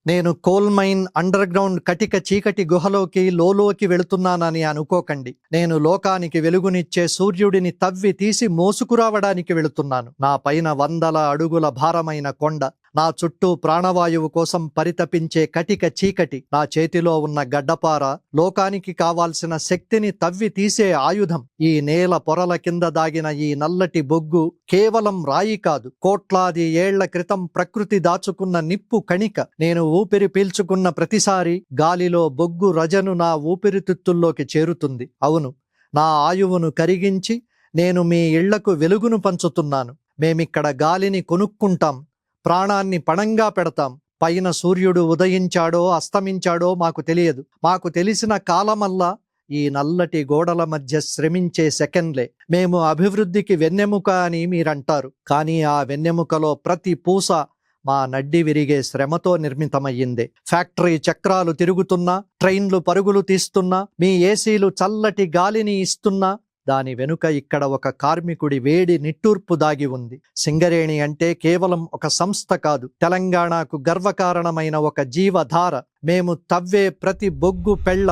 నేను coal mine under ground కటిక చీకటి గుహలోకి లోలోకి వెళుతున్నానని అనుకోకండి. నేను లోకానికి వెలుగునిచ్చే సూర్యుడిని తవ్వి తీసి మోసుకురావడానికి వెళుతున్నాను. నా పైన 100 అడుగుల భారమైన కొండ, నా చుట్టూ ప్రాణవాయువు కోసం పరితపించే కటిక చీకటి, నా చేతిలో ఉన్న గడ్డపార లోకానికి కావాల్సిన శక్తిని తవ్వి తీసే ఆయుధం. ఈ నేల పొరల కింద దాగిన ఈ నల్లటి బొగ్గు కేవలం రాయి కాదు, కోట్లాది ఏళ్ల క్రితం ప్రకృతి దాచుకున్న నిప్పు కణిక. నేను ఊపిరి పీల్చుకున్న ప్రతిసారి గాలిలో బొగ్గు రజను నా ఊపిరితిత్తుల్లోకి చేరుతుంది. అవును, నా ఆయువును కరిగించి నేను మీ ఇళ్లకు వెలుగును పంచుతున్నాను. మేమిక్కడ గాలిని కొనుక్కుంటాం, ప్రాణాన్ని పణంగా పెడతాం. పైన సూర్యుడు ఉదయించాడో అస్తమించాడో మాకు తెలియదు. మాకు తెలిసిన కాలమల్లా ఈ నల్లటి గోడల మధ్య శ్రమించే సెకండ్లే. మేము అభివృద్ధికి వెన్నెముక అని మీరంటారు, కానీ ఆ వెన్నెముకలో ప్రతి పూస మా నడ్డి విరిగే శ్రమతో నిర్మితమయ్యిందే. ఫ్యాక్టరీ చక్రాలు తిరుగుతున్నా, ట్రైన్లు పరుగులు తీస్తున్నా, మీ ఏసీలు చల్లటి గాలిని ఇస్తున్నా, దాని వెనుక ఇక్కడ ఒక కార్మికుడి వేడి నిట్టూర్పు దాగి ఉంది. సింగరేణి అంటే కేవలం ఒక సంస్థ కాదు, తెలంగాణకు గర్వకారణమైన ఒక జీవధార. మేము తవ్వే ప్రతి బొగ్గు పెళ్ళ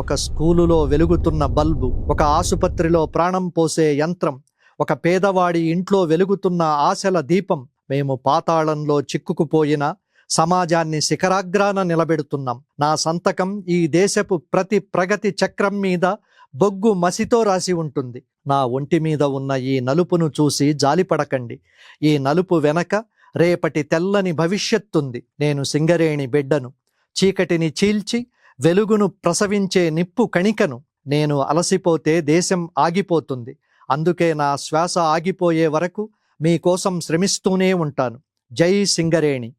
ఒక స్కూలులో వెలుగుతున్న బల్బు, ఒక ఆసుపత్రిలో ప్రాణం పోసే యంత్రం, ఒక పేదవాడి ఇంట్లో వెలుగుతున్న ఆశల దీపం. మేము పాతాళంలో చిక్కుకుపోయిన సమాజాన్ని శిఖరాగ్రాన నిలబెడుతున్నాం. నా సంతకం ఈ దేశపు ప్రతి ప్రగతి చక్రం మీద బొగ్గు మసితో రాసి ఉంటుంది. నా ఒంటి మీద ఉన్న ఈ నలుపును చూసి జాలిపడకండి. ఈ నలుపు వెనక రేపటి తెల్లని భవిష్యత్తుంది. నేను సింగరేణి బిడ్డను, చీకటిని చీల్చి వెలుగును ప్రసవించే నిప్పు కణికను. నేను అలసిపోతే దేశం ఆగిపోతుంది. అందుకే నా శ్వాస ఆగిపోయే వరకు మీకోసం శ్రమిస్తూనే ఉంటాను. జై సింగరేణి.